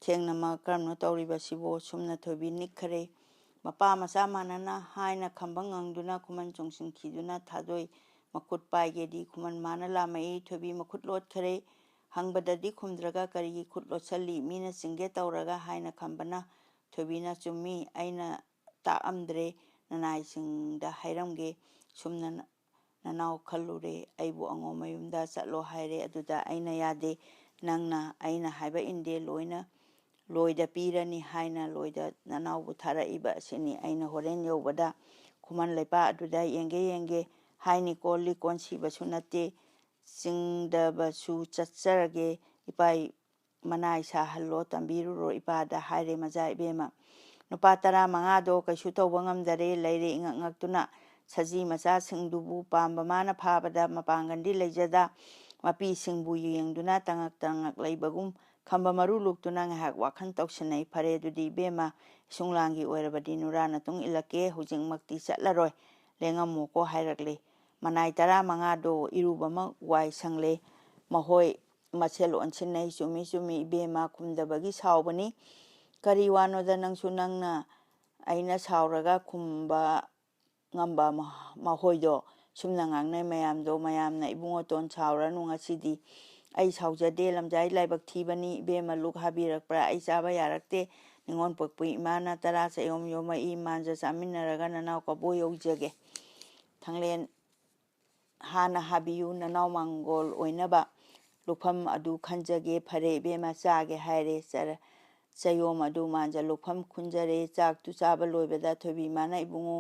ꯊꯦꯡꯅꯃꯛ ꯀꯔꯝꯅ ꯇꯧꯔꯤꯕꯁꯤꯕꯣ ꯁꯨꯝꯅ ꯊꯣꯏꯕꯤ ꯅꯤꯛꯈꯔꯦ ꯃꯄꯥ ꯃꯆꯥ ꯃꯥꯟꯅꯅ ꯍꯥꯏꯅ ꯈꯝꯕ ꯉꯪꯗꯨꯅ ꯈꯨꯃꯟ ꯆꯣꯡꯁꯤꯟꯈꯤꯗꯨꯅ ꯊꯥꯗꯣꯏ ꯃꯈꯨꯠ ꯄꯥꯏꯒꯦꯗꯤ ꯈꯨꯃꯟ ꯃꯥꯅ ꯂꯥꯝꯃꯛꯏ ꯊꯣꯏꯕꯤ ꯃꯈꯨꯠ ꯂꯣꯠꯈꯔꯦ ꯍꯪꯕꯗꯗꯤ ꯈꯨꯝꯗ꯭ꯔꯒ ꯀꯔꯤꯒꯤ ꯈꯨꯠ ꯂꯣꯠꯁꯜꯂꯤ ꯃꯤꯅ ꯆꯤꯡꯒꯦ ꯇꯧꯔꯒ ꯍꯥꯏꯅ ꯈꯝꯕꯅ ꯊꯣꯏꯕꯤꯅ ꯆꯨꯝꯃꯤ ꯑꯩꯅ ꯇꯥꯛꯑꯝꯗ꯭ꯔꯦ ꯅꯅꯥꯏꯁꯤꯡꯗ ꯍꯥꯏꯔꯝꯒꯦ ꯁꯨꯝꯅ ꯅꯅꯥꯎ ꯈꯜꯂꯨꯔꯦ ꯑꯩꯕꯨ ꯑꯉꯣꯝꯃꯌꯨꯝꯗ ꯆꯠꯂꯣ ꯍꯥꯏꯔꯦ ꯑꯗꯨꯗ ꯑꯩꯅ ꯌꯥꯗꯦ ꯅꯪꯅ ꯑꯩꯅ ꯍꯥꯏꯕ ꯏꯟꯗꯦ ꯂꯣꯏꯗ ꯄꯤꯔꯅꯤ ꯍꯥꯏꯅ ꯂꯣꯏꯗ ꯅꯅꯥꯎꯕꯨ ꯊꯥꯔꯛꯏꯕ ꯑꯁꯤꯅꯤ ꯑꯩꯅ ꯍꯣꯔꯦꯟ ꯌꯧꯕꯗ ꯈꯨꯃꯟ ꯂꯩꯄꯥꯛ ꯑꯗꯨꯗ ꯌꯦꯡꯒꯦ ꯍꯥꯏꯅꯤꯀꯣ ꯂꯤꯛꯀꯣꯟ ꯁꯤꯕꯁꯨ ꯅꯠꯇꯦ ꯆꯤꯡꯗꯕꯁꯨ ꯆꯠꯆꯔꯒꯦ ꯏꯄꯥ ꯃꯅꯥꯏ ꯁꯥꯍꯜꯂꯣ ꯇꯝꯕꯤꯔꯨꯔꯣ ꯏꯄꯥꯗ ꯍꯥꯏꯔꯦ ꯃꯆꯥ ꯏꯕꯦꯝꯃ ꯅꯨꯄꯥ 15ꯗꯣ ꯀꯩꯁꯨ ꯇꯧꯕ ꯉꯝꯗꯔꯦ ꯂꯩꯔꯦ ꯏꯉꯛꯇꯨꯅ ꯁꯖꯤ ꯃꯆꯥꯁꯤꯡꯗꯨꯕꯨ ꯄꯥꯝꯕ ꯃꯥꯅ ꯐꯥꯕꯗ ꯃꯄꯥꯡꯒꯜꯗꯤ ꯂꯩꯖꯗ ꯃꯄꯤꯁꯤꯡꯕꯨ ꯌꯦꯡꯗꯨꯅ ꯇꯉꯛ ꯂꯩꯕꯒꯨꯝ ꯈꯝꯕ ꯃꯔꯨ ꯂꯨꯛꯇꯨꯅ ꯉꯥꯏꯍꯥꯛ ꯋꯥꯈꯜ ꯇꯧꯁꯤꯟꯅꯩ ꯐꯔꯦ ꯑꯗꯨꯗꯤ ꯏꯕꯦꯝꯃ ꯏꯁꯨꯡꯂꯥꯡꯒꯤ ꯑꯣꯏꯔꯕꯗꯤ ꯅꯨꯔꯥ ꯃꯇꯨꯡ ꯏꯜꯂꯛꯀꯦ ꯍꯧꯖꯤꯛꯃꯛꯇꯤ ꯆꯠꯂꯔꯣꯏ ꯂꯦꯡꯉꯝꯃꯨꯀꯣ ꯍꯥꯏꯔꯛꯂꯦ ꯃꯅꯥꯏ 15ꯗꯣ ꯏꯔꯨꯕꯃꯛ ꯋꯥꯏ ꯁꯪꯂꯦ ꯃꯍꯣꯏ ꯃꯁꯦꯜ ꯑꯣꯟꯁꯤꯟꯅꯩ ꯆꯨꯝꯃꯤ ꯏꯕꯦꯝꯃ ꯈꯨꯝꯗꯕꯒꯤ ꯁꯥꯎꯕꯅꯤ ꯀꯔꯤ ꯋꯥꯅꯣꯗ ꯅꯪꯁꯨ ꯅꯪꯅ ꯑꯩꯅ ꯁꯥꯎꯔꯒ ꯈꯨꯝꯕ ꯉꯝꯕ ꯃꯍꯣꯏꯗꯣ ꯁꯨꯝꯅ ꯉꯥꯡꯅꯩ ꯃꯌꯥꯝꯗꯣ ꯃꯌꯥꯝꯅ ꯏꯕꯨꯡꯉꯣꯇꯣꯟ ꯁꯥꯎꯔꯅꯨ ꯉꯁꯤꯗꯤ ꯑꯩ ꯁꯥꯎꯖꯗꯦ ꯂꯝꯖꯥꯏ ꯂꯥꯏꯕꯛ ꯊꯤꯕꯅꯤ ꯏꯕꯦꯝꯃ ꯂꯨꯛ ꯍꯥꯕꯤꯔꯛꯄ꯭ꯔꯥ ꯑꯩ ꯆꯥꯕ ꯌꯥꯔꯛꯇꯦ ꯅꯤꯉꯣꯜ ꯄꯣꯛꯄꯤ ꯏꯃꯥꯅ 10 ꯆꯌꯣꯝ ꯌꯣꯝꯃꯛꯏ ꯃꯥꯟꯖ ꯆꯥꯃꯤꯟꯅꯔꯒ ꯅꯅꯥꯎ ꯀꯕꯣ ꯌꯧꯖꯒꯦ ꯊꯪꯂꯦꯟ ꯍꯥꯟꯅ ꯍꯥꯕꯤꯌꯨ ꯅꯅꯥꯎ ꯃꯥꯡꯒꯣꯜ ꯑꯣꯏꯅꯕ ꯂꯨꯛꯐꯝ ꯑꯗꯨ ꯈꯟꯖꯒꯦ ꯐꯔꯦ ꯏꯕꯦꯝꯃ ꯆꯥꯒꯦ ꯍꯥꯏꯔꯦ ꯆꯌꯣꯝ ꯑꯗꯨ ꯃꯥꯟꯖ ꯂꯨꯛꯐꯝ ꯈꯨꯟꯖꯔꯦ ꯆꯥꯛꯇꯨ ꯆꯥꯕ ꯂꯣꯏꯕꯗ ꯊꯣꯏꯕꯤ ꯃꯥꯅ ꯏꯕꯨꯡꯉꯣ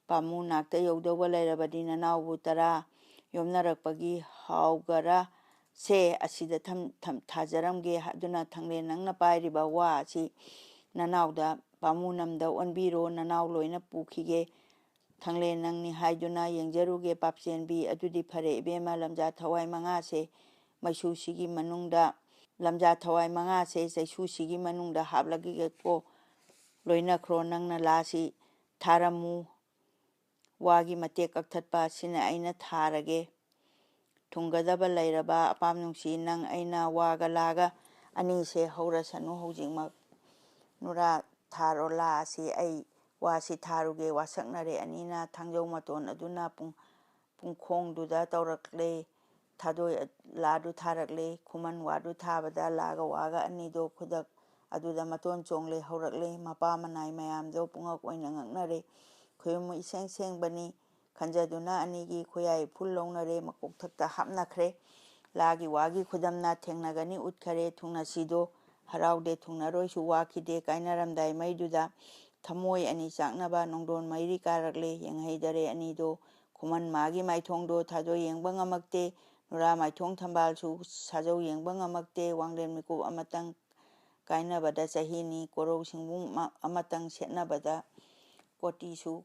ꯄꯥꯝꯃꯨ ꯅꯥꯛꯇ ꯌꯧꯗꯧꯕ ꯂꯩꯔꯕꯗꯤ ꯅꯅꯥꯎꯕꯨ 10 ꯌꯣꯝꯅꯔꯛꯄꯒꯤ ꯍꯥꯎꯒꯔ se asida thajaramge haduna thangle nangna pairiba wa asi nanawda pamunamda onbiro nanaw loina pukhige thangle nangni haiduna yengjaruge papsenbi adudi phare ibema lamja thawai manga se maisu sigi manungda lamja thawai manga se jaisu sigi manungda hablagi ko loina khro nangna lasi tharamu wagi mate kakthatpa sina aina tharage thungadaba lairaba apam nungsi nang aina waga laga ani se haura sanu hojingma nura tharo la si ai wasi tharuge wasaknare anina thangjau maton aduna pungkhong duda taurakle thadoi ladu tharakle khuman wadu thabada laga waga ani do khudak aduda maton chongle haurakle mapa manai mayam do pungak oina ngaknare khoyum iseng seng bani kanjaduna anigi khoyai phul longnare makok thakta hapnakhre lagi wagi khudamna thengnagani utkhare thungna sido haraude thungnaroi su wakhide kainaramdai maiduda thamoi ani chaknaba nongdon mairi karakle yenghaidare ani do khuman magi maithongdo thado yengba ngamakte nura maithong thambal su sajau yengba ngamakte wanglen mikub amatang kainabada chahini korau singbung amatang setnabada koti su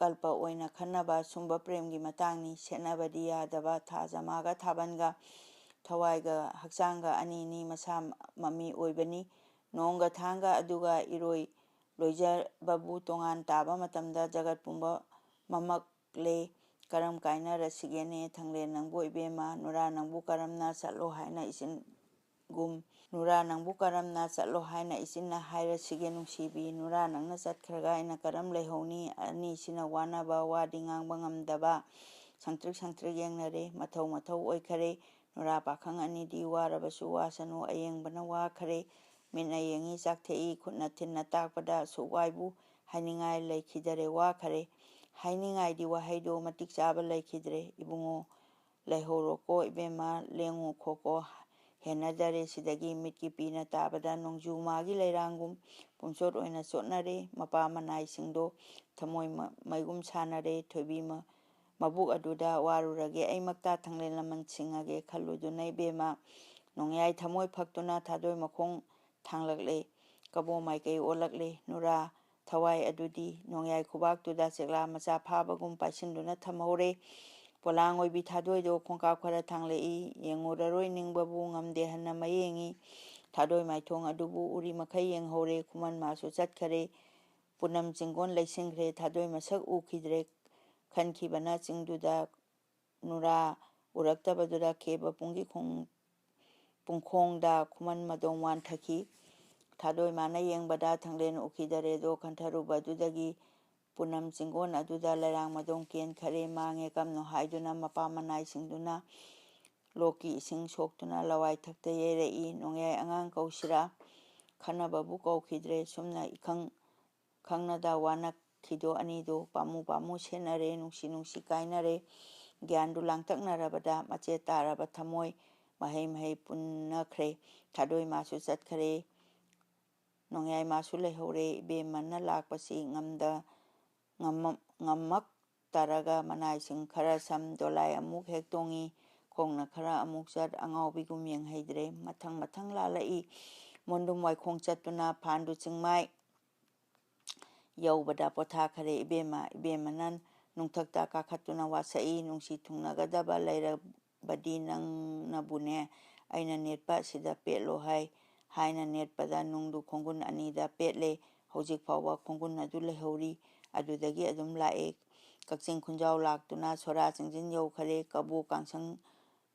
kalpa oina khanaba sumba premgi matangni setnabadi yadaba thajamaga thabanga thawaiga hakchanga anini masa mami oibani nonga thanga aduga iroi loijar babu tongan taba matamda jagat pumba mamakle karam kaina rasigene thangle nangbo ibema nura nangbu karamna chatlo haina isin gum nura nangbu karamna chatlo haina isinna haira sige nungsibi nura nangna chatkhraga ina karam leihoni ani sina wanaba wadi ngangba ngamdaba sangtrik yengnare mathau oikhare nura pakhang ani di warabasu wasanu ayengbana wakhare mina yengi chakthei khutna thinna takpada suwaibu hainingai leikhidare wakhare hainingai di wahaido matik chaba leikhidre ibungo leihoroko ibema lengu khoko henadare sidagi mitki pina tabada nongju magi leirangum pumsot oina chotnare mapa manai singdo thamoi maigum sanare thoibi mabuk aduda warurage aimakta thangle laman singage khalluduna ibema nongyai thamoi phaktuna thadoi makhong thanglakle kabo maikei olakle nura thawai adudi nongyai khubak tuda chekla macha phabagum paisinduna thamhore polang oibi thadoi do khongka khara thangle I yenguraroi ningbabu ngamde hanna mayengi thadoi maithong adubu uri makhai yenghore khuman masu chatkhare punam jinggon leisingre thadoi masak ukhidre khankhibana chingduda nura uraktabaduda keba punggi pungkhongda khuman madong wan thaki thadoi mana yengbada thanglen ukhidare do kantharuba dudagi punam jinggon aduda larang madong ken khare mange kamno haiduna mapa manai singduna loki ising soktuna lawai thakta yerei nongyai angang kausira khanababu kaukhidre sumna ikhang khangnada wanak khido anido pamu senare nungsi kainare gyandu langtaknarabada mache taraba thamoi mahai punnakhre thadoi masu chatkhare nongyai masu leihore ibe manna lakpasi ngamak taraga manai sing khara sam dolai amuk hektongi khongna khara amuk chat angaubigum yenghaidre mathang lalai mondum waikhong chatuna phandu chingmai yaubada potha khare ibemanan nungthakta kakhatuna wasai nungsi thungnagadaba lairabadi nangnabune aina netpa sida petlo haina netpada nungdu khongun anida petle hojik phawa khongun adu leihori adudagi adum lae kakching khunjau laktuna sora chingjin yaukhare kabo kangsang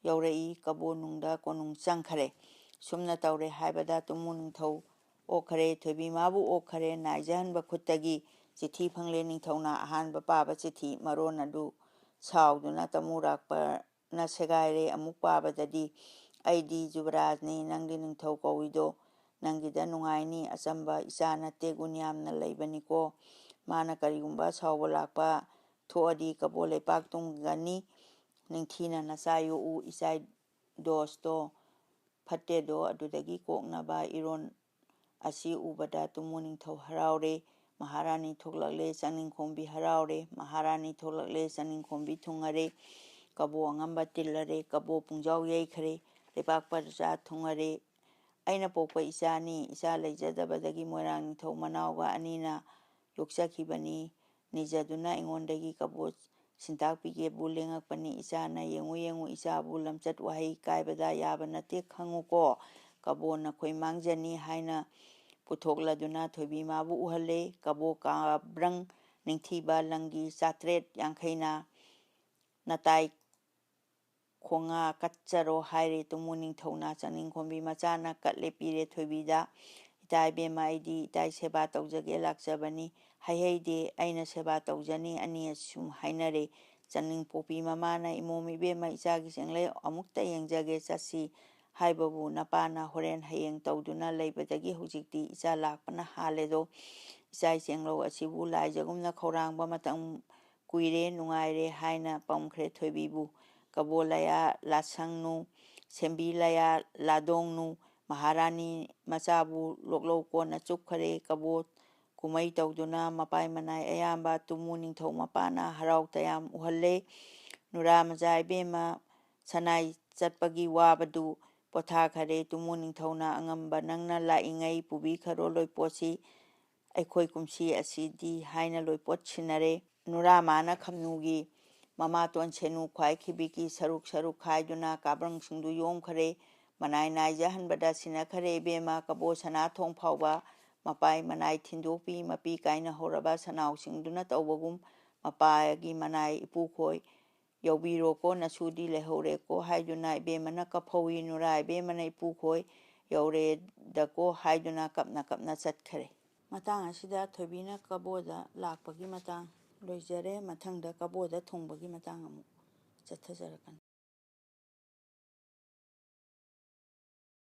yaurei kabo nungda konung changkhare sumna taure haibada tumu ningthau okhare thoibi mabu okhare naijahanba khuttagi chithi phangle ningthauna ahanba paba chithi maron adu sauduna tamurakpa na segaire amuk pabadadi aidi jubrajni nangdi ningthau kawido nangida nungaini achamba ichana tegun yamna leibaniko mana karigumba sauba lakpa thoadi kabo leipak tunggani ningthina nasayu u isai dosto phatedo adudagi koknaba iron asi ubada tumu ningthau haraure maharani thoklakle chaningkhombi haraure maharani thoklakle chaningkhombi thungare kabo angamba tillare kabo pungjau yeikhare ꯂꯩꯄꯥꯛ ꯄꯔꯖꯥ ꯊꯨꯡꯉꯔꯦ ꯑꯩꯅ ꯄꯣꯛꯄ ꯏꯆꯥꯅꯤ ꯏꯆꯥ ꯂꯩꯖꯗꯕꯗꯒꯤ ꯃꯣꯏꯔꯥꯡ ꯅꯤꯡꯊꯧ ꯃꯅꯥꯎꯒ ꯑꯅꯤꯅ ꯌꯣꯛꯆꯈꯤꯕꯅꯤ ꯅꯤꯖꯗꯨꯅ ꯑꯩꯉꯣꯟꯗꯒꯤ ꯀꯕꯣ ꯁꯤꯟꯇꯥꯛꯄꯤꯒꯦꯕꯨ ꯂꯦꯡꯉꯛꯄꯅꯤ ꯏꯆꯥꯅ ꯌꯦꯡꯉꯨ ꯏꯆꯥꯕꯨ ꯂꯝꯆꯠ ꯋꯥꯍꯩ ꯀꯥꯏꯕꯗ ꯌꯥꯕ ꯅꯠꯇꯦ ꯈꯪꯉꯨꯀꯣ ꯀꯕꯣ ꯅꯈꯣꯏ ꯃꯥꯡꯖꯅꯤ ꯍꯥꯏꯅ ꯄꯨꯊꯣꯛꯂꯗꯨꯅ ꯊꯣꯏꯕꯤ ꯃꯥꯕꯨ ꯎꯍꯜꯂꯦ ꯀꯕꯣ ꯀꯥꯕ꯭ꯔꯪ ꯅꯤꯡꯊꯤꯕ ꯂꯪꯒꯤ 750ꯅ ꯅꯇꯥꯏ ꯈꯣꯡꯉꯥ ꯀꯠꯆꯔꯣ ꯍꯥꯏꯔꯦ ꯇꯨꯃꯨ ꯅꯤꯡꯊꯧꯅ ꯆꯪꯅꯤꯡꯈꯣꯝꯕꯤ ꯃꯆꯥꯅ ꯀꯠꯂꯦ ꯄꯤꯔꯦ ꯊꯣꯏꯕꯤꯗ ꯏꯇꯥ ꯏꯕꯦꯝꯃ ꯑꯩꯗꯤ ꯏꯇꯥꯏ ꯁꯦꯕꯥ ꯇꯧꯖꯒꯦ ꯂꯥꯛꯆꯕꯅꯤ ꯍꯩꯍꯩꯗꯦ ꯑꯩꯅ ꯁꯦꯕꯥ ꯇꯧꯖꯅꯤ ꯑꯅꯤ ꯑꯁꯨꯝ ꯍꯥꯏꯅꯔꯦ ꯆꯪꯅꯤꯡꯄꯣꯛꯄꯤ ꯃꯃꯥꯅ ꯏꯃꯣꯝ ꯏꯕꯦꯝꯃ ꯏꯆꯥꯒꯤ ꯆꯦꯡꯂꯩ ꯑꯃꯨꯛꯇ ꯌꯦꯡꯖꯒꯦ ꯆꯠꯁꯤ ꯍꯥꯏꯕꯕꯨ ꯅꯄꯥꯅ ꯍꯣꯔꯦꯟ ꯍꯌꯦꯡ ꯇꯧꯗꯨꯅ ꯂꯩꯕꯗꯒꯤ ꯍꯧꯖꯤꯛꯇꯤ ꯏꯆꯥ ꯂꯥꯛꯄꯅ ꯍꯥꯜꯂꯦꯗꯣ ꯏꯆꯥ ꯆꯦꯡꯂꯧ ꯑꯁꯤꯕꯨ ꯂꯥꯏꯖꯒꯨꯝꯅ ꯈꯧꯔꯥꯡꯕ ꯃꯇꯝ ꯀꯨꯏꯔꯦ ꯅꯨꯡꯉꯥꯏꯔꯦ ꯍꯥꯏꯅ ꯄꯝꯈ꯭ꯔꯦ ꯊꯣꯏꯕꯤꯕꯨ ꯀꯕꯣ ꯂꯌꯥ ꯂꯥꯁꯪꯅꯨ ꯁꯦꯝꯕꯤ ꯂꯌꯥ ꯂꯥꯗꯣꯡꯅꯨ ꯃꯍꯥꯔꯥꯅꯤ ꯃꯆꯥꯕꯨ ꯂꯣꯛꯂꯧ ꯀꯣꯟꯅ ꯆꯨꯞꯈꯔꯦ ꯀꯕꯣ ꯀꯨꯝꯍꯩ ꯇꯧꯗꯨꯅ ꯃꯄꯥꯏ ꯃꯅꯥꯏ ꯑꯌꯥꯝꯕ ꯇꯨꯃꯨ ꯅꯤꯡꯊꯧ ꯃꯄꯥꯅ ꯍꯔꯥꯎ ꯇꯌꯥꯝ ꯎꯍꯜꯂꯦ ꯅꯨꯔꯥ ꯃꯆꯥ ꯏꯕꯦꯝꯃ ꯁꯅꯥꯏ ꯆꯠꯄꯒꯤ ꯋꯥꯕꯗꯨ ꯄꯣꯊꯥꯈꯔꯦ ꯇꯨꯃꯨ ꯅꯤꯡꯊꯧꯅ ꯑꯉꯝꯕ ꯅꯪꯅ ꯂꯥꯛꯏꯉꯩ ꯄꯨꯕꯤꯈꯔꯣ ꯂꯣꯏꯄꯣꯠꯁꯤ ꯑꯩꯈꯣꯏ ꯀꯨꯝꯁꯤ ꯑꯁꯤꯗꯤ ꯍꯥꯏꯅ ꯂꯣꯏꯄꯣꯠ ꯁꯤꯟꯅꯔꯦ ꯅꯨꯔꯥꯃꯥꯅ ꯈꯝꯅꯨꯒꯤ ꯃꯃꯥꯇꯣꯟ ꯁꯦꯅꯨ ꯈ꯭ꯋꯥꯏꯈꯤꯕꯤꯒꯤ ꯁꯔꯨꯛ ꯁꯔꯨꯛ ꯈꯥꯏꯗꯨꯅ ꯀꯥꯕ꯭ꯔꯪꯁꯤꯡꯗꯨ ꯌꯣꯝꯈꯔꯦ ꯃꯅꯥꯏ ꯅꯥꯏꯖꯍꯟꯕꯗ ꯁꯤꯟꯅꯈꯔꯦ ꯏꯕꯦꯝꯃ ꯀꯕꯣ ꯁꯅꯥꯊꯣꯡ ꯐꯥꯎꯕ ꯃꯄꯥꯏ ꯃꯅꯥꯏ ꯊꯤꯟꯗꯣꯛꯄꯤ ꯃꯄꯤ ꯀꯥꯏꯅꯍꯧꯔꯕ ꯁꯅꯥꯎꯁꯤꯡꯗꯨꯅ ꯇꯧꯕꯒꯨꯝ ꯃꯄꯥꯒꯤ ꯃꯅꯥꯏ ꯏꯄꯨꯈꯣꯏ ꯌꯧꯕꯤꯔꯣꯀꯣ ꯅꯁꯨꯗꯤ ꯂꯩꯍꯧꯔꯦꯀꯣ ꯍꯥꯏꯗꯨꯅ ꯏꯕꯦꯝꯃꯅ ꯀꯞꯐꯧꯏ ꯅꯨꯔꯥ ꯏꯕꯦꯝꯃꯅ ꯏꯄꯨꯈꯣꯏ ꯌꯧꯔꯦꯗꯀꯣ ꯍꯥꯏꯗꯨꯅ ꯀꯞꯅ ꯀꯞꯅ ꯆꯠꯈꯔꯦ ꯃꯇꯥꯡ ꯑꯁꯤꯗ ꯊꯣꯏꯕꯤꯅ ꯀꯕꯣꯗ ꯂꯥꯛꯄꯒꯤ ꯃꯇꯥꯡ ꯂꯣꯏꯖꯔꯦ ꯃꯊꯪꯗ ꯀꯕꯣꯗ ꯊꯨꯡꯕꯒꯤ ꯃꯇꯥꯡ ꯑꯃꯨꯛ ꯆꯠꯊꯖꯔꯛꯀꯅꯤ